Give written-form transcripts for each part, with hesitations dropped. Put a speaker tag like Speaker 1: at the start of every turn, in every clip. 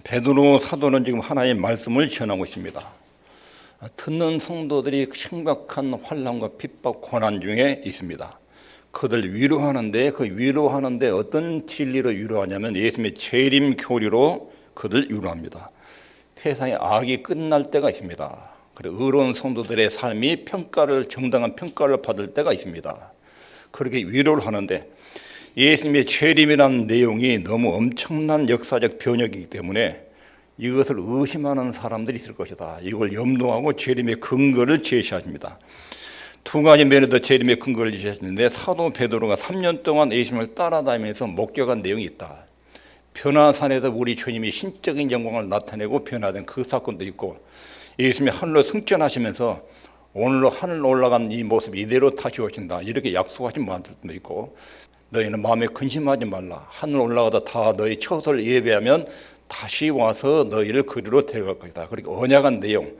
Speaker 1: 베드로 사도는 지금 하나님의 말씀을 전하고 있습니다. 듣는 성도들이 심각한 환난과 핍박, 고난 중에 있습니다. 그들 위로하는데 그 위로하는데 어떤 진리로 위로하냐면 예수님의 재림 교리로 그들 위로합니다. 세상에 악이 끝날 때가 있습니다. 그리고 의로운 성도들의 삶이 정당한 평가를 받을 때가 있습니다. 그렇게 위로를 하는데 예수님의 재림이라는 내용이 너무 엄청난 역사적 변혁이기 때문에 이것을 의심하는 사람들이 있을 것이다. 이걸 염두하고 재림의 근거를 제시하십니다. 두 가지 면에서 재림의 근거를 제시하시는데 사도 베드로가 3년 동안 예수님을 따라다니면서 목격한 내용이 있다. 변화산에서 우리 주님이 신적인 영광을 나타내고 변화된 그 사건도 있고, 예수님이 하늘로 승천하시면서 오늘로 하늘로 올라간 이 모습 이대로 다시 오신다, 이렇게 약속하신 말들도 있고, 너희는 마음에 근심하지 말라, 하늘 올라가다 다 너희 처소를 예배하면 다시 와서 너희를 그리로 데려갈 것이다. 그렇게 언약한 내용,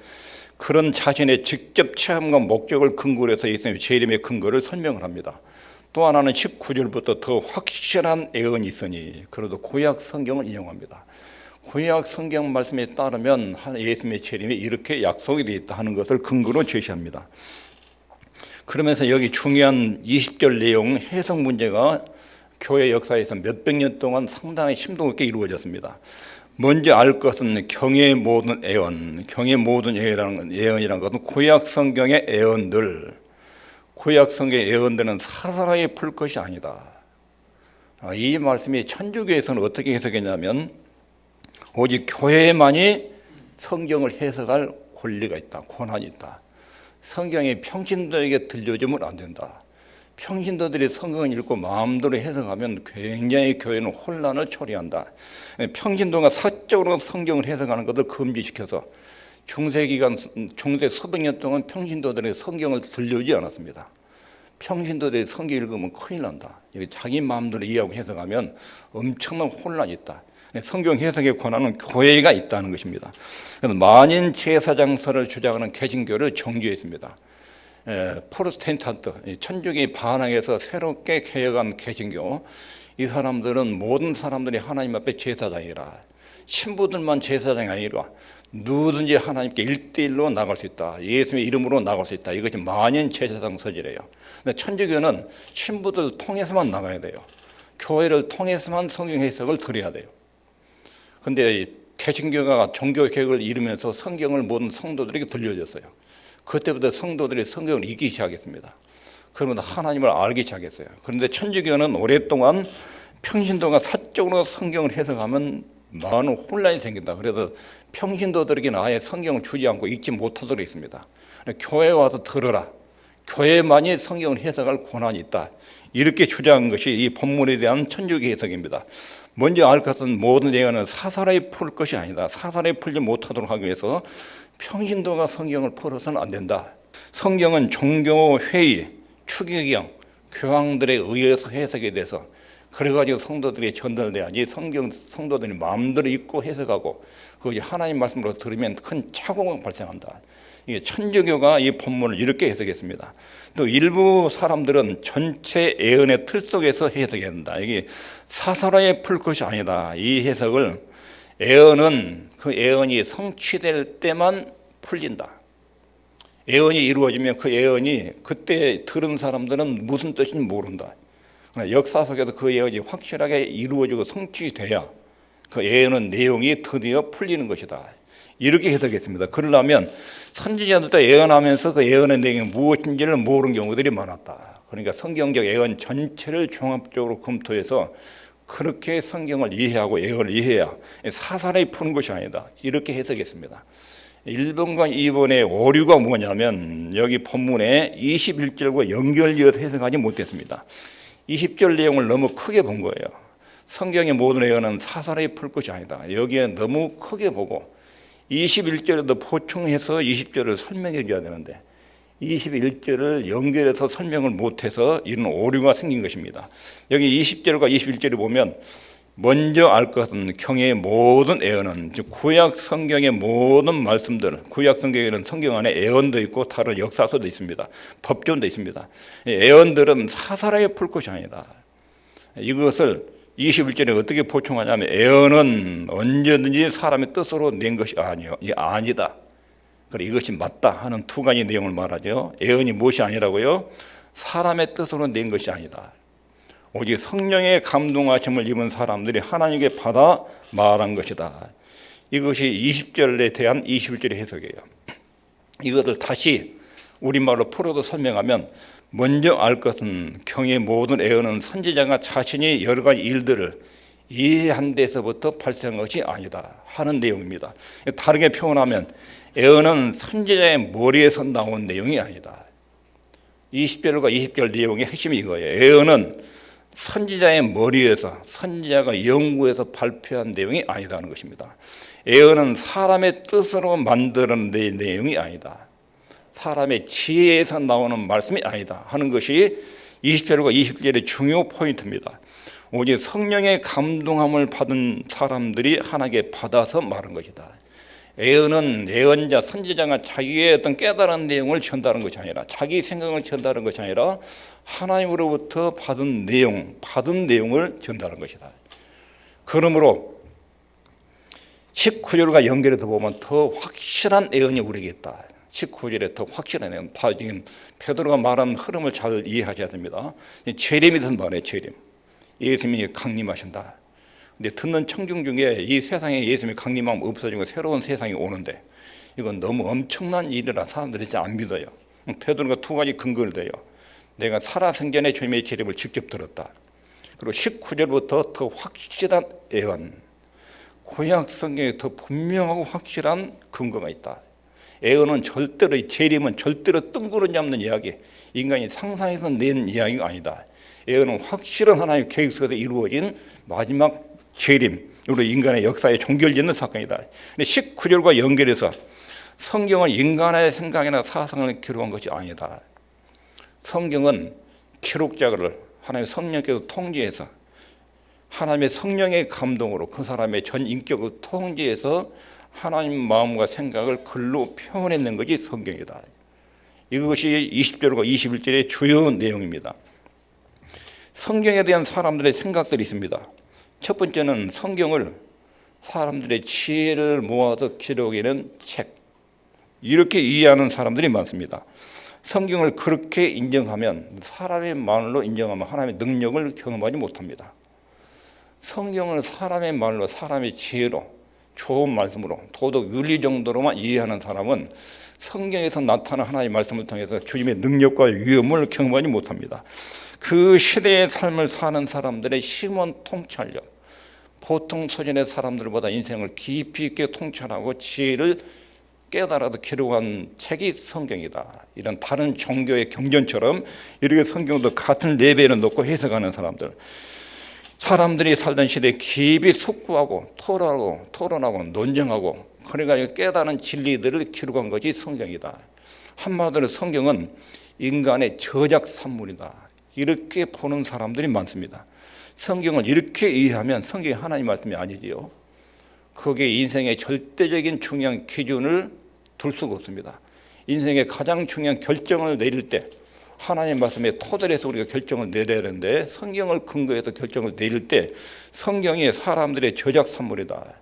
Speaker 1: 그런 자신의 직접 체험과 목적을 근거로 해서 예수님의 재림의 근거를 설명을 합니다. 또 하나는 19절부터 더 확실한 예언이 있으니, 그래도 구약 성경을 인용합니다. 구약 성경 말씀에 따르면 예수님의 재림이 이렇게 약속이 되어 있다 하는 것을 근거로 제시합니다. 그러면서 여기 중요한 20절 내용 해석 문제가 교회 역사에서 몇백 년 동안 상당히 심도 있게 이루어졌습니다. 먼저 알 것은 경의 모든 예언, 경의 모든 예언이라는 것은 구약 성경의 예언들, 구약 성경의 예언들은 사사로이 풀 것이 아니다. 이 말씀이 천주교에서는 어떻게 해석했냐면, 오직 교회만이 성경을 해석할 권리가 있다, 권한이 있다. 성경이 평신도에게 들려주면 안 된다. 평신도들이 성경을 읽고 마음대로 해석하면 굉장히 교회는 혼란을 초래한다. 평신도가 사적으로 성경을 해석하는 것을 금지시켜서 중세 수백 년 동안 평신도들의 성경을 들려주지 않았습니다. 평신도들이 성경 읽으면 큰일 난다. 자기 마음대로 이해하고 해석하면 엄청난 혼란이 있다. 성경 해석의 권한은 교회가 있다는 것입니다. 그래서 만인 제사장설을 주장하는 개신교를 정죄했습니다. 프로테스탄트, 천주교에 반항해서 새롭게 개혁한 개신교, 이 사람들은 모든 사람들이 하나님 앞에 제사장이라, 신부들만 제사장이 아니라 누구든지 하나님께 1대1로 나갈 수 있다, 예수님의 이름으로 나갈 수 있다, 이것이 만인 제사장 서지래요. 근데 천주교는 신부들 통해서만 나가야 돼요. 교회를 통해서만 성경 해석을 드려야 돼요. 근데 개신교가 종교 개혁을 이루면서 성경을 모든 성도들에게 들려줬어요. 그때부터 성도들이 성경을 읽기 시작했습니다. 그러면 하나님을 알기 시작했어요. 그런데 천주교는 오랫동안 평신도가 사적으로 성경을 해석하면 많은 혼란이 생긴다. 그래서 평신도들에게는 아예 성경을 주지 않고 읽지 못하도록 했습니다. 교회에 와서 들어라, 교회만이 성경을 해석할 권한이 있다, 이렇게 주장한 것이 이 본문에 대한 천주교 해석입니다. 먼저 알 것은 모든 예언은 사사로이 풀 것이 아니다. 사사로이 풀지 못하도록 하기 위해서 평신도가 성경을 풀어서는 안 된다. 성경은 종교 회의, 추기경, 교황들에 의해서 해석이 돼서 그래가지고 성도들이 전달돼야지, 성도들이 마음대로 읽고 해석하고 그것이 하나님 말씀으로 들으면 큰 착오가 발생한다. 이게 천주교가 이 본문을 이렇게 해석했습니다. 또 일부 사람들은 전체 예언의 틀 속에서 해석해야 한다. 이게 사사로이 풀 것이 아니다. 이 해석을, 예언은 그 예언이 성취될 때만 풀린다. 예언이 이루어지면 그 예언이 그때 들은 사람들은 무슨 뜻인지 모른다. 역사 속에서 그 예언이 확실하게 이루어지고 성취돼야 그 예언의 내용이 드디어 풀리는 것이다. 이렇게 해석했습니다. 그러려면 선지자들도 예언하면서 그 예언의 내용이 무엇인지를 모르는 경우들이 많았다. 그러니까 성경적 예언 전체를 종합적으로 검토해서 그렇게 성경을 이해하고 예언을 이해해야 사사로이 푸는 것이 아니다, 이렇게 해석했습니다. 1번과 2번의 오류가 뭐냐면, 여기 본문에 21절과 연결지어서 해석하지 못했습니다. 20절 내용을 너무 크게 본 거예요. 성경의 모든 예언은 사사로이 풀 것이 아니다, 여기에 너무 크게 보고 21절에도 보충해서 20절을 설명해 줘야 되는데 21절을 연결해서 설명을 못해서 이런 오류가 생긴 것입니다. 여기 20절과 21절을 보면, 먼저 알 것은 경의 모든 예언은, 즉 구약 성경의 모든 말씀들, 구약 성경에는 성경 안에 예언도 있고 다른 역사서도 있습니다. 법전도 있습니다. 예언들은 사사로이 풀 것이 아니다. 이것을 21절에 어떻게 보충하냐면 애언은 언제든지 사람의 뜻으로 낸 것이 아니요, 이게 아니다. 그래, 이것이 맞다 하는 두 가지 내용을 말하죠. 애언이 무엇이 아니라고요? 사람의 뜻으로 낸 것이 아니다. 오직 성령의 감동하심을 입은 사람들이 하나님께 받아 말한 것이다. 이것이 20절에 대한 21절의 해석이에요. 이것을 다시 우리말로 풀어서 설명하면, 먼저 알 것은 경의 모든 애언은 선지자가 자신이 여러 가지 일들을 이해한 데서부터 발생한 것이 아니다 하는 내용입니다. 다르게 표현하면 애언은 선지자의 머리에서 나온 내용이 아니다. 20절과 20절 내용의 핵심이 이거예요. 애언은 선지자의 머리에서, 선지자가 연구해서 발표한 내용이 아니다는 것입니다. 애언은 사람의 뜻으로 만들어낸 내용이 아니다. 사람의 지혜에서 나오는 말씀이 아니다 하는 것이 20절과 20절의 중요 포인트입니다. 오직 성령의 감동함을 받은 사람들이 하나님께 받아서 말한 것이다. 애언은 애언자, 선지자가 자기의 어떤 깨달은 내용을 전달한 것이 아니라, 자기 생각을 전달한 것이 아니라 하나님으로부터 받은 내용을 전달한 것이다. 그러므로 19절과 연결해서 보면 더 확실한 애언이 우리에게 있다. 19절에 더 확실한 애언. 지금 베드로가 말하는 흐름을 잘 이해하셔야 됩니다. 재림에 대해서 말해요. 재림. 예수님이 강림하신다. 근데 듣는 청중 중에 이 세상에 예수님이 강림하면 없어지고 새로운 세상이 오는데, 이건 너무 엄청난 일이라 사람들이 잘 안 믿어요. 베드로가 두 가지 근거를 대요. 내가 살아생전에 주님의 재림을 직접 들었다. 그리고 19절부터 더 확실한 애언, 구약 성경에 더 분명하고 확실한 근거가 있다. 애언은 절대로, 재림은 절대로 뜬구름 잡는 이야기, 인간이 상상해서 낸 이야기가 아니다. 애언은 확실한 하나님의 계획 속에서 이루어진 마지막 재림으로 인간의 역사에 종결짓는 사건이다. 근데 19절과 연결해서 성경은 인간의 생각이나 사상을 기록한 것이 아니다. 성경은 기록자를 하나님의 성령께서 통제해서, 하나님의 성령의 감동으로 그 사람의 전 인격을 통제해서 하나님 마음과 생각을 글로 표현해낸 것이 성경이다. 이것이 20절과 21절의 주요 내용입니다. 성경에 대한 사람들의 생각들이 있습니다. 첫 번째는 성경을 사람들의 지혜를 모아서 기록해낸 책, 이렇게 이해하는 사람들이 많습니다. 성경을 그렇게 인정하면, 사람의 말로 인정하면 하나님의 능력을 경험하지 못합니다. 성경을 사람의 말로, 사람의 지혜로, 좋은 말씀으로, 도덕 윤리 정도로만 이해하는 사람은 성경에서 나타난 하나님의 말씀을 통해서 주님의 능력과 위엄을 경험하지 못합니다. 그 시대의 삶을 사는 사람들의 심원 통찰력, 보통 수준의 사람들보다 인생을 깊이 있게 통찰하고 지혜를 깨달아도 기록한 책이 성경이다. 이런 다른 종교의 경전처럼 이렇게 성경도 같은 레벨에 놓고 해석하는 사람들이 살던 시대에 깊이 숙고하고 토론하고 논쟁하고, 그러니까 깨달은 진리들을 기록한 것이 성경이다. 한마디로 성경은 인간의 저작 산물이다. 이렇게 보는 사람들이 많습니다. 성경을 이렇게 이해하면 성경이 하나님 말씀이 아니지요. 거기에 인생의 절대적인 중요한 기준을 둘 수가 없습니다. 인생의 가장 중요한 결정을 내릴 때 하나님 말씀에 토대에서 우리가 결정을 내려야 하는데, 성경을 근거해서 결정을 내릴 때 성경이 사람들의 저작 산물이다.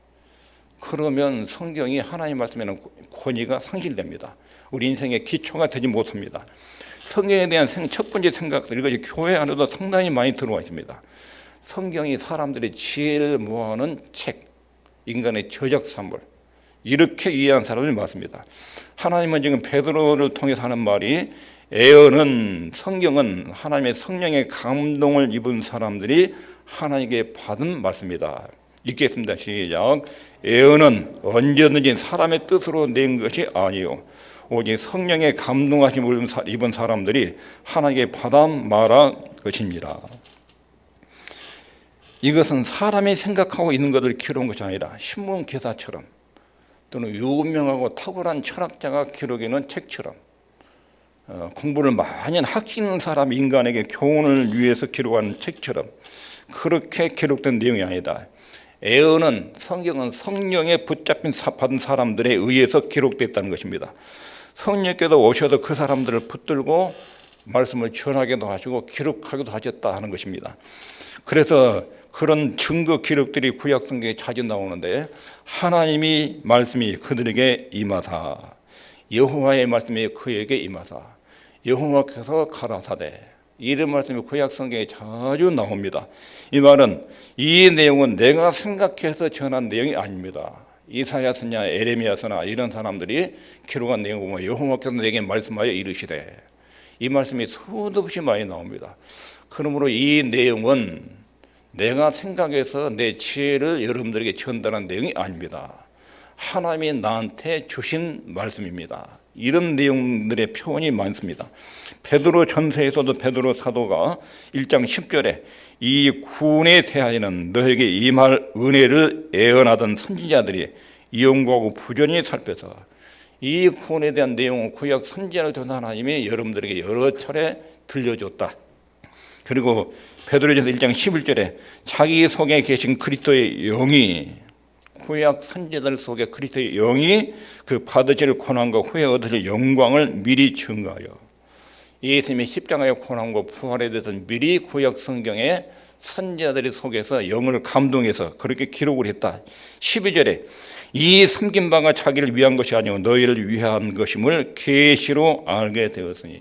Speaker 1: 그러면 성경이 하나님 말씀에는 권위가 상실됩니다. 우리 인생의 기초가 되지 못합니다. 성경에 대한 첫 번째 생각들, 이것이 교회 안에도 상당히 많이 들어와 있습니다. 성경이 사람들의 지혜를 모아놓은 책, 인간의 저작 산물, 이렇게 이해한 사람들이 많습니다. 하나님은 지금 베드로를 통해서 하는 말이, 애언은, 성경은 하나님의 성령의 감동을 입은 사람들이 하나님께 받은 말씀이다. 읽겠습니다. 시작. 애언은 언제든지 사람의 뜻으로 낸 것이 아니요, 오직 성령의 감동하심을 입은 사람들이 하나님께 받아 말한 것입니다. 이것은 사람이 생각하고 있는 것을 기록한 것이 아니라 신문 기사처럼, 또는 유명하고 탁월한 철학자가 기록해놓은 책처럼, 공부를 많이 한 학식 있는 사람, 인간에게 교훈을 위해서 기록한 책처럼 그렇게 기록된 내용이 아니다. 애언은, 성경은 성령에 붙잡힌 받은 사람들에 의해서 기록됐다는 것입니다. 성령께서 오셔서 그 사람들을 붙들고 말씀을 전하기도 하시고 기록하기도 하셨다 하는 것입니다. 그래서 그런 증거 기록들이 구약 성경에 자주 나오는데 하나님이 말씀이 그들에게 임하사 여호와의 말씀이 그에게 임하사 여호와께서 가라사대 이런 말씀이 구약 성경에 자주 나옵니다. 이 말은 이 내용은 내가 생각해서 전한 내용이 아닙니다. 이사야 선지자 에레미야서나 이런 사람들이 기록한 내용을 보면 여호와께서 내게 말씀하여 이르시되 이 말씀이 수도 없이 많이 나옵니다. 그러므로 이 내용은 내가 생각해서 내 지혜를 여러분들에게 전달한 내용이 아닙니다. 하나님이 나한테 주신 말씀입니다. 이런 내용들의 표현이 많습니다. 베드로 전서에서도 베드로 사도가 1장 10절에 이 구원에 대하여는 너에게 임할 은혜를 애언하던 선지자들이 연구하고 부전히 살펴서 이 구원에 대한 내용은 구약 선지자를 통해 하나님이 여러분들에게 여러 차례 들려줬다. 그리고 베드로전서 1장 11절에 자기 속에 계신 그리스도의 영이 구약 선지자들 속에 그리스도의 영이 그 받으실 고난과 후에 얻으실 영광을 미리 증거하여 예수님의 십자가의 고난과 부활에 대해서 미리 구약 성경에 선지자들이 속에서 영을 감동해서 그렇게 기록을 했다. 12절에 이 섬긴 바가 자기를 위한 것이 아니오 너희를 위한 것임을 계시로 알게 되었으니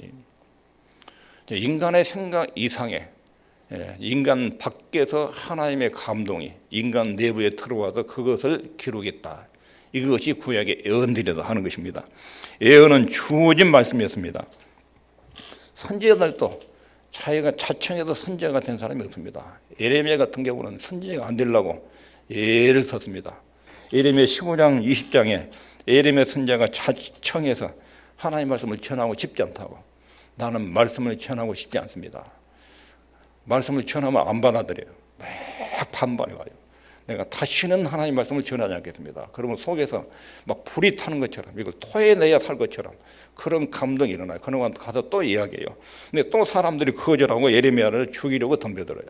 Speaker 1: 인간의 생각 이상의 인간 밖에서 하나님의 감동이 인간 내부에 들어와서 그것을 기록했다. 이것이 구약의 예언들이라 하는 것입니다. 예언은 주어진 말씀이었습니다. 선지자들도 자기가 자청해서 선지자가 된 사람이 없습니다. 예레미야 같은 경우는 선지자가 안 되려고 예를 썼습니다. 예레미야 15장 20장에 예레미야 선지자가 자청해서 하나님 말씀을 전하고 싶지 않다고 나는 말씀을 전하고 싶지 않습니다. 말씀을 전하면 안 받아들여요. 막 반발해 와요. 내가 다시는 하나님 말씀을 전하지 않겠습니다. 그러면 속에서 막 불이 타는 것처럼 이걸 토해내야 살 것처럼 그런 감동이 일어나요. 그러면 가서 또 이야기해요. 근데 또 사람들이 거절하고 예레미야를 죽이려고 덤벼들어요.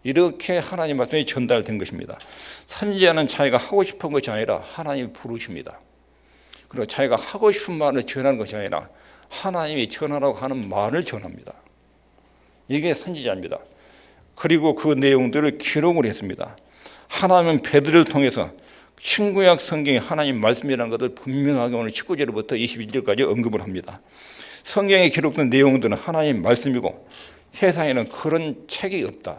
Speaker 1: 이렇게 하나님 말씀이 전달된 것입니다. 선지자는 자기가 하고 싶은 것이 아니라 하나님이 부르십니다. 그리고 자기가 하고 싶은 말을 전하는 것이 아니라 하나님이 전하라고 하는 말을 전합니다. 이게 선지자입니다. 그리고 그 내용들을 기록을 했습니다. 하나님은 베드로를 통해서 신구약 성경이 하나님 말씀이라는 것을 분명하게 오늘 19절부터 21절까지 언급을 합니다. 성경에 기록된 내용들은 하나님 말씀이고 세상에는 그런 책이 없다.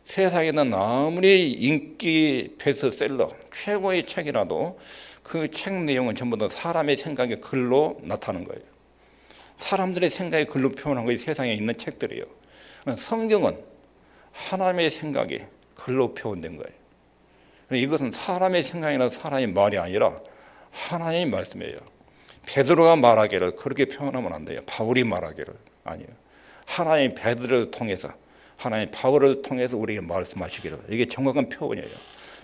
Speaker 1: 세상에는 아무리 인기 베스트셀러 최고의 책이라도 그 책 내용은 전부 다 사람의 생각의 글로 나타나는 거예요. 사람들의 생각의 글로 표현한 것이 세상에 있는 책들이에요. 성경은 하나님의 생각이 글로 표현된 거예요. 이것은 사람의 생각이나 사람의 말이 아니라 하나님의 말씀이에요. 베드로가 말하기를 그렇게 표현하면 안 돼요. 바울이 말하기를 아니에요. 하나님 베드로를 통해서 하나님 바울을 통해서 우리에게 말씀하시기를 이게 정확한 표현이에요.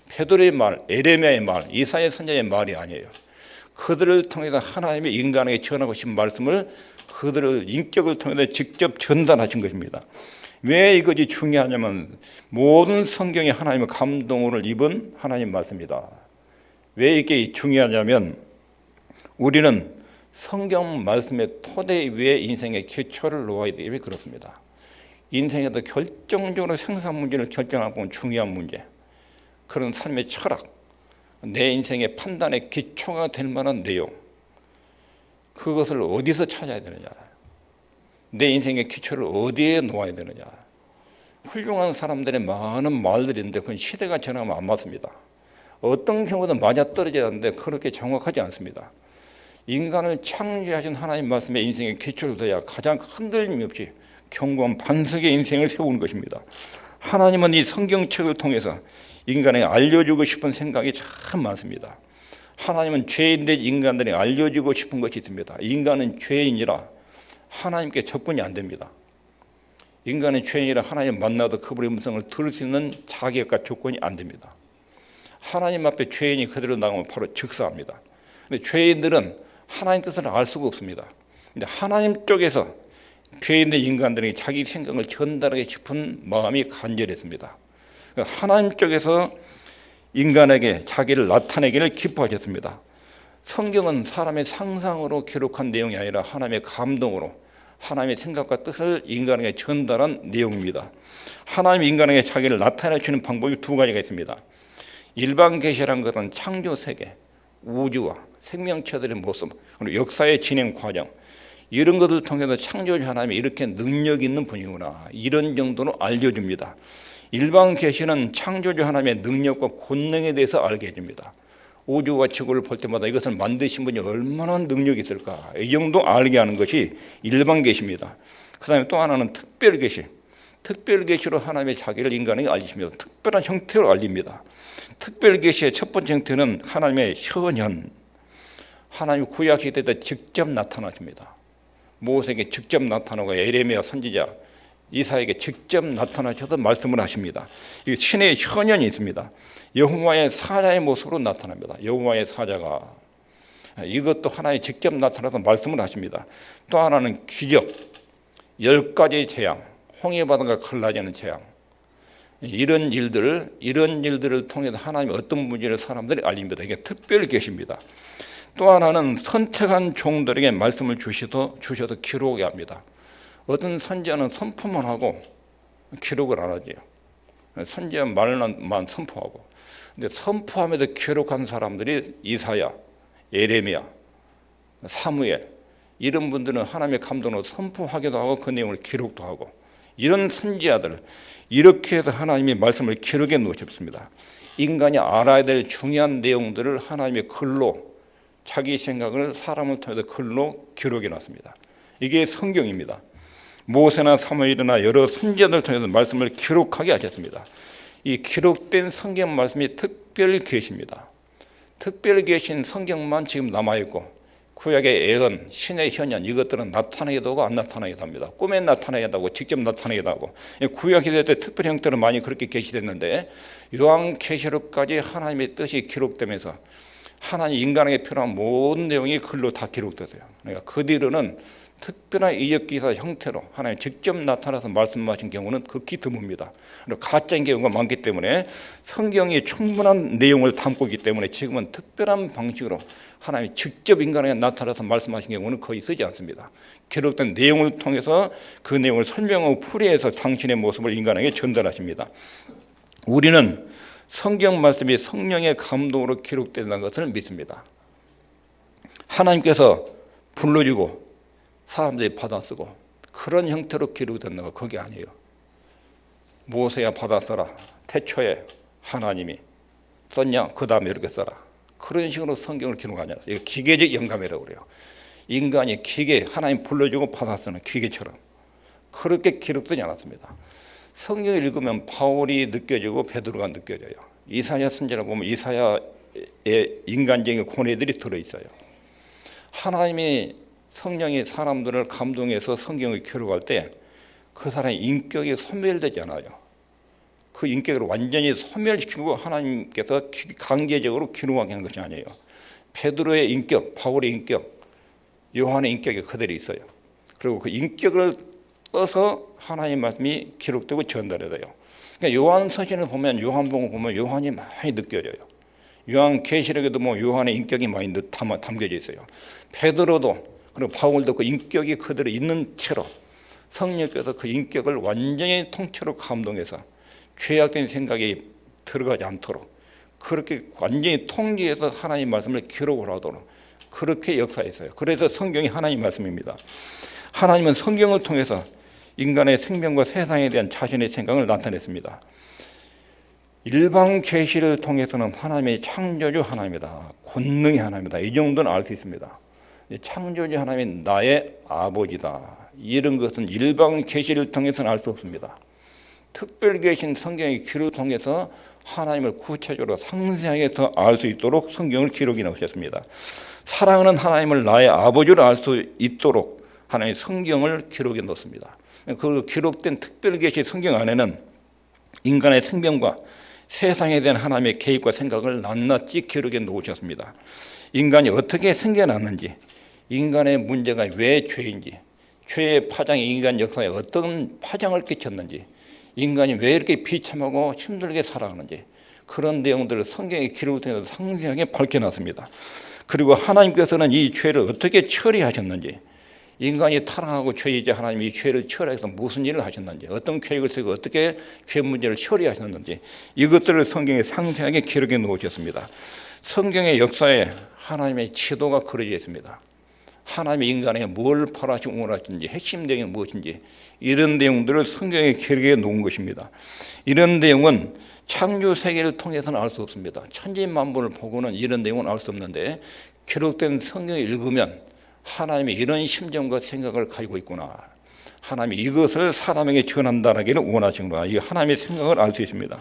Speaker 1: 베드로의 말, 에레미야의 말, 이사야 선지자의 말이 아니에요. 그들을 통해서 하나님의 인간에게 전하고 싶은 말씀을 그들의 인격을 통해서 직접 전달하신 것입니다. 왜 이것이 중요하냐면 모든 성경이 하나님의 감동을 입은 하나님 말씀이다. 왜 이게 중요하냐면 우리는 성경 말씀의 토대 위에 인생의 기초를 놓아야 되기 위해 그렇습니다. 인생에서 결정적으로 생산 문제를 결정하고 중요한 문제, 그런 삶의 철학, 내 인생의 판단의 기초가 될 만한 내용, 그것을 어디서 찾아야 되느냐, 내 인생의 기초를 어디에 놓아야 되느냐. 훌륭한 사람들의 많은 말들이 있는데 그건 시대가 지나면 안 맞습니다. 어떤 경우는 맞아떨어져야 하는데 그렇게 정확하지 않습니다. 인간을 창조하신 하나님 말씀에 인생의 기초를 둬야 가장 흔들림 없이 견고한 반석의 인생을 세우는 것입니다. 하나님은 이 성경책을 통해서 인간에게 알려주고 싶은 생각이 참 많습니다. 하나님은 죄인된 인간들이 알려주고 싶은 것이 있습니다. 인간은 죄인이라 하나님께 접근이 안 됩니다. 인간은 죄인이라 하나님 만나도 그분의 음성을 들을 수 있는 자격과 조건이 안 됩니다. 하나님 앞에 죄인이 그대로 나가면 바로 즉사합니다. 근데 죄인들은 하나님 뜻을 알 수가 없습니다. 근데 하나님 쪽에서 죄인된 인간들에게 자기 생각을 전달하고 싶은 마음이 간절했습니다. 하나님 쪽에서 인간에게 자기를 나타내기를 기뻐하셨습니다. 성경은 사람의 상상으로 기록한 내용이 아니라 하나님의 감동으로 하나님의 생각과 뜻을 인간에게 전달한 내용입니다. 하나님이 인간에게 자기를 나타내 주는 방법이 두 가지가 있습니다. 일반 계시라는 것은 창조 세계, 우주와 생명체들의 모습, 그리고 역사의 진행 과정, 이런 것을 통해서 창조주 하나님이 이렇게 능력 있는 분이구나, 이런 정도로 알려줍니다. 일반 계시는 창조주 하나님의 능력과 권능에 대해서 알게 해줍니다. 우주와 지구를 볼 때마다 이것을 만드신 분이 얼마나 능력이 있을까, 이 정도 알게 하는 것이 일반 계시입니다. 그 다음에 또 하나는 특별 계시. 특별 계시로 하나님의 자기를 인간에게 알리십니다. 특별한 형태로 알립니다. 특별 계시의 첫 번째 형태는 하나님의 현현. 하나님 구약 시대 때 직접 나타나십니다. 모세에게 직접 나타나고 예레미야 선지자 이사야에게 직접 나타나셔서 말씀을 하십니다. 이 신의 현현이 있습니다. 여호와의 사자의 모습으로 나타납니다. 여호와의 사자가, 이것도 하나님 직접 나타나서 말씀을 하십니다. 또 하나는 기적, 10가지 재앙, 홍해바다가 갈라지는 재앙, 이런 일들을 통해서 하나님이 어떤 분인지를 사람들이 알립니다. 이게 특별 계시입니다. 또 하나는 선택한 종들에게 말씀을 주셔서 기록하게 합니다. 어떤 선지자는 선포만 하고 기록을 안 하지요. 선지자는 말만 선포하고, 근데 선포하면서 기록한 사람들이 이사야, 예레미야, 사무엘, 이런 분들은 하나님의 감동으로 선포하기도 하고 그 내용을 기록도 하고, 이런 선지자들, 이렇게 해서 하나님이 말씀을 기록해 놓으셨습니다. 인간이 알아야 될 중요한 내용들을 하나님의 글로, 자기 생각을 사람을 통해서 글로 기록해 놨습니다. 이게 성경입니다. 모세나 사무엘이나 여러 선지자들 통해서 말씀을 기록하게 하셨습니다. 이 기록된 성경 말씀이 특별 계시입니다. 특별 계신 성경만 지금 남아있고, 구약의 예언, 신의 현현, 이것들은 나타나기도 하고 안 나타나기도 합니다. 꿈에 나타나기도 하고 직접 나타나기도 하고, 구약 시대 때 특별 형태로 많이 그렇게 계시됐는데, 요한계시록까지 하나님의 뜻이 기록되면서 하나님 인간에게 필요한 모든 내용이 글로 다 기록되세요. 그러니까 그 뒤로는 특별한 이적기사 형태로 하나님 직접 나타나서 말씀하신 경우는 극히 드뭅니다. 그리고 가짜인 경우가 많기 때문에 성경이 충분한 내용을 담고 있기 때문에 지금은 특별한 방식으로 하나님이 직접 인간에게 나타나서 말씀하신 경우는 거의 쓰지 않습니다. 기록된 내용을 통해서 그 내용을 설명하고 풀이해서 당신의 모습을 인간에게 전달하십니다. 우리는 성경 말씀이 성령의 감동으로 기록된다는 것을 믿습니다. 하나님께서 불러주고 사람들이 받아쓰고 그런 형태로 기록된다는 거 그게 아니에요. 모세야 받아써라, 태초에 하나님이 썼냐, 그 다음에 이렇게 써라, 그런 식으로 성경을 기록하지 않았어요. 이거 기계적 영감이라고 그래요. 인간이 기계, 하나님 불러주고 받아쓰는 기계처럼 그렇게 기록되지 않았습니다. 성경을 읽으면 바울이 느껴지고 베드로가 느껴져요. 이사야 선지를 보면 이사야의 인간적인 고뇌들이 들어있어요. 하나님이 성령이 사람들을 감동해서 성경을 기록할 때 그 사람의 인격이 소멸되지 않아요. 그 인격을 완전히 소멸시키고 하나님께서 강제적으로 기록하게 하는 것이 아니에요. 베드로의 인격, 바울의 인격, 요한의 인격이 그대로 있어요. 그리고 그 인격을 떠서 하나님의 말씀이 기록되고 전달이 돼요. 그러니까 요한서신을 보면, 요한복음을 보면 요한이 많이 느껴져요. 요한계시록에도 뭐 요한의 인격이 많이 담겨져 있어요. 베드로도 그리고 바울도 그 인격이 그대로 있는 채로 성령께서 그 인격을 완전히 통째로 감동해서 죄악된 생각이 들어가지 않도록 그렇게 완전히 통제해서 하나님 말씀을 기록을 하도록 그렇게 역사했어요. 그래서 성경이 하나님 말씀입니다. 하나님은 성경을 통해서 인간의 생명과 세상에 대한 자신의 생각을 나타냈습니다. 일반 계시를 통해서는 하나님의 창조주 하나님이다, 권능의 하나님이다, 이 정도는 알 수 있습니다. 창조주 하나님이 나의 아버지다, 이런 것은 일반 계시를 통해서는 알 수 없습니다. 특별 계신 성경의 기록을 통해서 하나님을 구체적으로 상세하게 더 알 수 있도록 성경을 기록해 놓으셨습니다. 사랑하는 하나님을 나의 아버지로 알 수 있도록 하나님의 성경을 기록해 놓습니다. 그 기록된 특별 계시 성경 안에는 인간의 생명과 세상에 대한 하나님의 계획과 생각을 낱낱이 기록해 놓으셨습니다. 인간이 어떻게 생겨났는지, 인간의 문제가 왜 죄인지, 죄의 파장이 인간 역사에 어떤 파장을 끼쳤는지, 인간이 왜 이렇게 비참하고 힘들게 살아가는지, 그런 내용들을 성경의 기록을 통해서 상세하게 밝혀놨습니다. 그리고 하나님께서는 이 죄를 어떻게 처리하셨는지, 인간이 타락하고 죄이자 하나님이 이 죄를 처리해서 무슨 일을 하셨는지, 어떤 계획을 세고 어떻게 죄 문제를 처리하셨는지 이것들을 성경에 상세하게 기록해 놓으셨습니다. 성경의 역사에 하나님의 지도가 그려져 있습니다. 하나님이 인간에게 뭘 바라시고 원하시는지, 핵심 내용이 무엇인지 이런 내용들을 성경에 기록해 놓은 것입니다. 이런 내용은 창조 세계를 통해서는 알 수 없습니다. 천지만물을 보고는 이런 내용은 알 수 없는데 기록된 성경을 읽으면 하나님이 이런 심정과 생각을 가지고 있구나, 하나님이 이것을 사람에게 전한다라기를 원하시는구나, 이 하나님의 생각을 알 수 있습니다.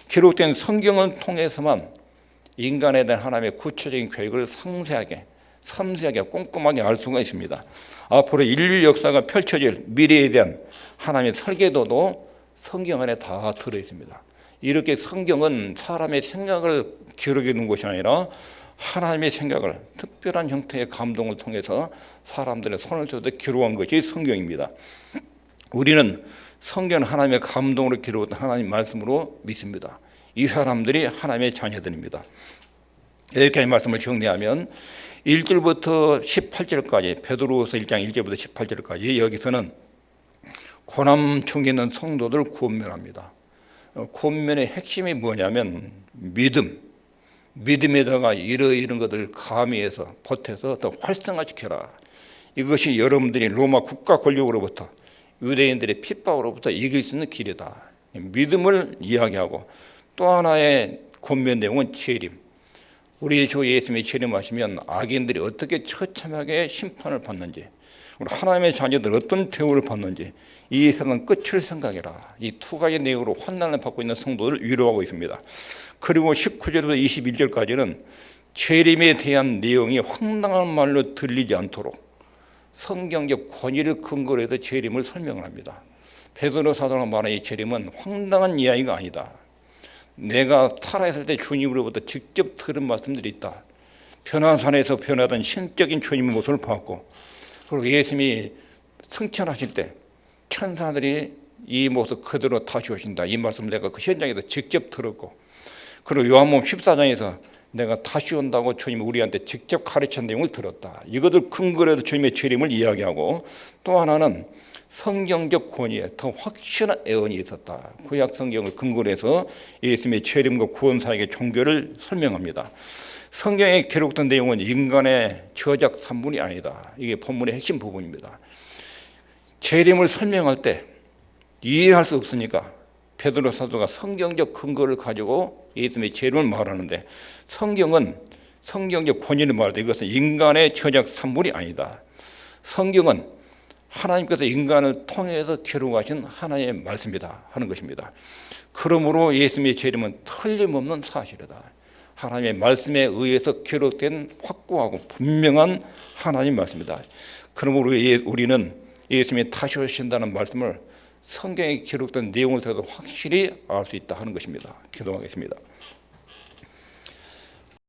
Speaker 1: 기록된 성경을 통해서만 인간에 대한 하나님의 구체적인 계획을 상세하게, 섬세하게, 꼼꼼하게 알 수가 있습니다. 앞으로 인류 역사가 펼쳐질 미래에 대한 하나님의 설계도도 성경 안에 다 들어있습니다. 이렇게 성경은 사람의 생각을 기록해 놓은 것이 아니라 하나님의 생각을 특별한 형태의 감동을 통해서 사람들의 손을 써서 기록한 것이 성경입니다. 우리는 성경은 하나님의 감동으로 기록한 하나님 말씀으로 믿습니다. 이 사람들이 하나님의 자녀들입니다. 이렇게 말씀을 정리하면 1절부터 18절까지, 베드로후서 1장 1절부터 18절까지 여기서는 고난 중에 있는 성도들을 권면합니다. 권면의 핵심이 뭐냐면 믿음에다가 이런 것들을 가미해서 보태서 더 활성화시켜라. 이것이 여러분들이 로마 국가 권력으로부터, 유대인들의 핍박으로부터 이길 수 있는 길이다. 믿음을 이야기하고, 또 하나의 권면 내용은 재림. 우리 주 예수님이 재림하시면 악인들이 어떻게 처참하게 심판을 받는지, 하나님의 자녀들 어떤 대우를 받는지, 이 세상 끝을 생각해라. 이 두 가지 내용으로 환난을 받고 있는 성도들을 위로하고 있습니다. 그리고 19절부터 21절까지는 재림에 대한 내용이 황당한 말로 들리지 않도록 성경적 권위를 근거로 해서 재림을 설명을 합니다. 베드로 사도가 말하는 이 재림은 황당한 이야기가 아니다. 내가 살아있을 때 주님으로부터 직접 들은 말씀들이 있다. 변화산에서 변하던 신적인 주님의 모습을 봤고, 그리고 예수님이 승천하실 때 천사들이 이 모습 그대로 다시 오신다. 이 말씀을 내가 그 현장에서 직접 들었고, 그리고 요한복음 14장에서 내가 다시 온다고 주님이 우리한테 직접 가르친 내용을 들었다. 이것을 근거로 해서 주님의 재림을 이야기하고, 또 하나는 성경적 권위에 더 확실한 애언이 있었다. 구약 성경을 근거로 해서 예수님의 재림과 구원 사역의 종교를 설명합니다. 성경에 기록된 내용은 인간의 저작 산물이 아니다. 이게 본문의 핵심 부분입니다. 재림을 설명할 때 이해할 수 없으니까 베드로 사도가 성경적 근거를 가지고 예수님의 재림을 말하는데, 성경은 성경적 권위를 말하되 이것은 인간의 저작 산물이 아니다. 성경은 하나님께서 인간을 통해서 기록하신 하나님의 말씀이다 하는 것입니다. 그러므로 예수님의 재림은 틀림없는 사실이다. 하나님의 말씀에 의해서 기록된 확고하고 분명한 하나님의 말씀이다. 그러므로 우리는 예수님이 다시 오신다는 말씀을 성경에 기록된 내용을 통해서 확실히 알 수 있다 하는 것입니다. 기도하겠습니다.